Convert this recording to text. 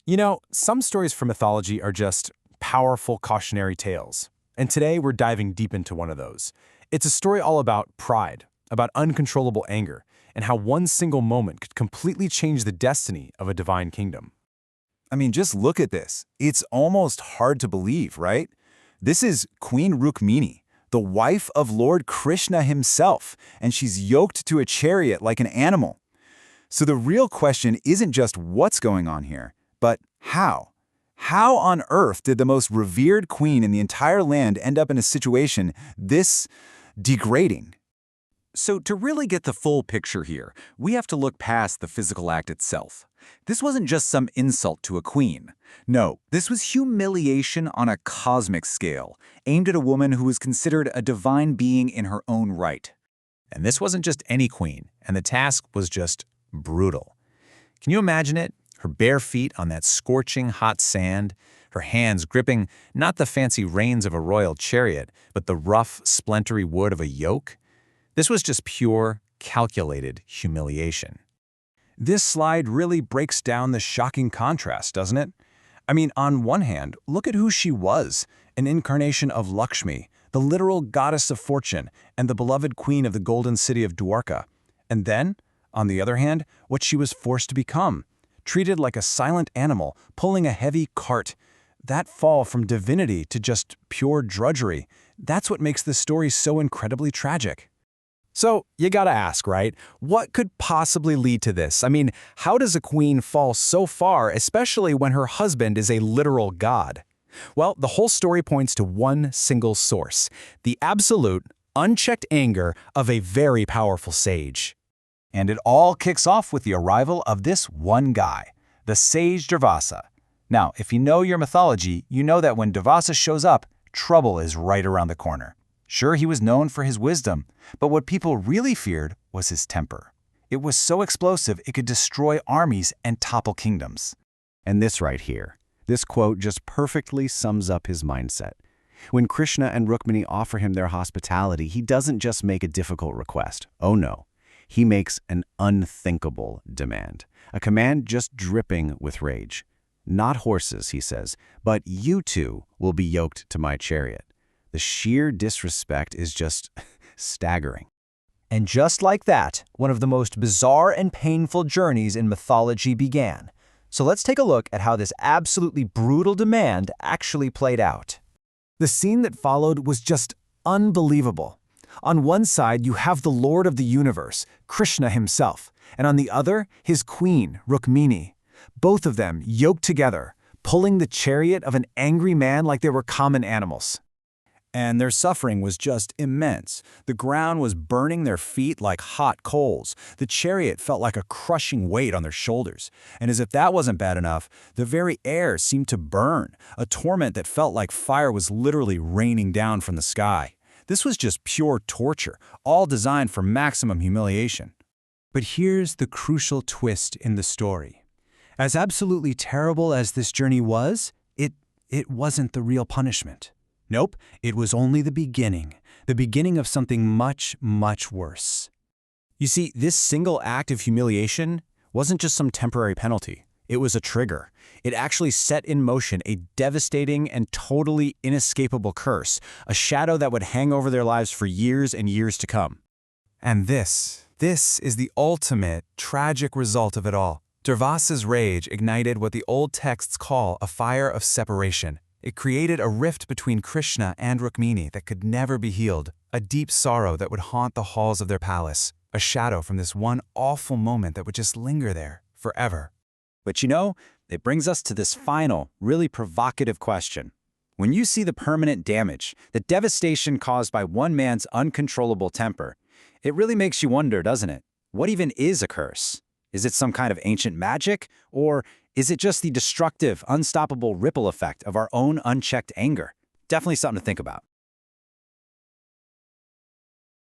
You know, some stories from mythology are just powerful cautionary tales. And today we're diving deep into one of those. It's a story all about pride, about uncontrollable anger, and how one single moment could completely change the destiny of a divine kingdom. I mean, just look at this. It's almost hard to believe, right? This is Queen Rukmini, the wife of Lord Krishna himself, and she's yoked to a chariot like an animal. So the real question isn't just what's going on here, but how? How on earth did the most revered queen in the entire land end up in a situation this degrading? So to really get the full picture here, we have to look past the physical act itself. This wasn't just some insult to a queen. No, this was humiliation on a cosmic scale, aimed at a woman who was considered a divine being in her own right. And this wasn't just any queen, and the task was just brutal. Can you imagine it? Her bare feet on that scorching hot sand, her hands gripping not the fancy reins of a royal chariot, but the rough, splintery wood of a yoke? This was just pure, calculated humiliation. This slide really breaks down the shocking contrast, doesn't it? I mean, on one hand, look at who she was, an incarnation of Lakshmi, the literal goddess of fortune and the beloved queen of the golden city of Dwarka. And then, on the other hand, what she was forced to become, treated like a silent animal pulling a heavy cart. That fall from divinity to just pure drudgery, that's what makes this story so incredibly tragic. So, you gotta ask, right? What could possibly lead to this? I mean, how does a queen fall so far, especially when her husband is a literal god? Well, the whole story points to one single source: the absolute, unchecked anger of a very powerful sage. And it all kicks off with the arrival of this one guy, the sage Durvasa. Now, if you know your mythology, you know that when Durvasa shows up, trouble is right around the corner. Sure, he was known for his wisdom, but what people really feared was his temper. It was so explosive it could destroy armies and topple kingdoms. And this right here, this quote just perfectly sums up his mindset. When Krishna and Rukmini offer him their hospitality, he doesn't just make a difficult request. Oh no. He makes an unthinkable demand, a command just dripping with rage. Not horses, he says, but you two will be yoked to my chariot. The sheer disrespect is just staggering. And just like that, one of the most bizarre and painful journeys in mythology began. So let's take a look at how this absolutely brutal demand actually played out. The scene that followed was just unbelievable. On one side, you have the Lord of the universe, Krishna himself, and on the other, his queen, Rukmini. Both of them yoked together, pulling the chariot of an angry man like they were common animals. And their suffering was just immense. The ground was burning their feet like hot coals. The chariot felt like a crushing weight on their shoulders. And as if that wasn't bad enough, the very air seemed to burn, a torment that felt like fire was literally raining down from the sky. This was just pure torture, all designed for maximum humiliation. But here's the crucial twist in the story. As absolutely terrible as this journey was, it wasn't the real punishment. Nope, it was only the beginning of something much, much worse. You see, this single act of humiliation wasn't just some temporary penalty. It was a trigger. It actually set in motion a devastating and totally inescapable curse, a shadow that would hang over their lives for years and years to come. And this is the ultimate tragic result of it all. Durvasa's rage ignited what the old texts call a fire of separation. It created a rift between Krishna and Rukmini that could never be healed, a deep sorrow that would haunt the halls of their palace, a shadow from this one awful moment that would just linger there forever. But you know, it brings us to this final, really provocative question. When you see the permanent damage, the devastation caused by one man's uncontrollable temper, it really makes you wonder, doesn't it? What even is a curse? Is it some kind of ancient magic? Or is it just the destructive, unstoppable ripple effect of our own unchecked anger? Definitely something to think about.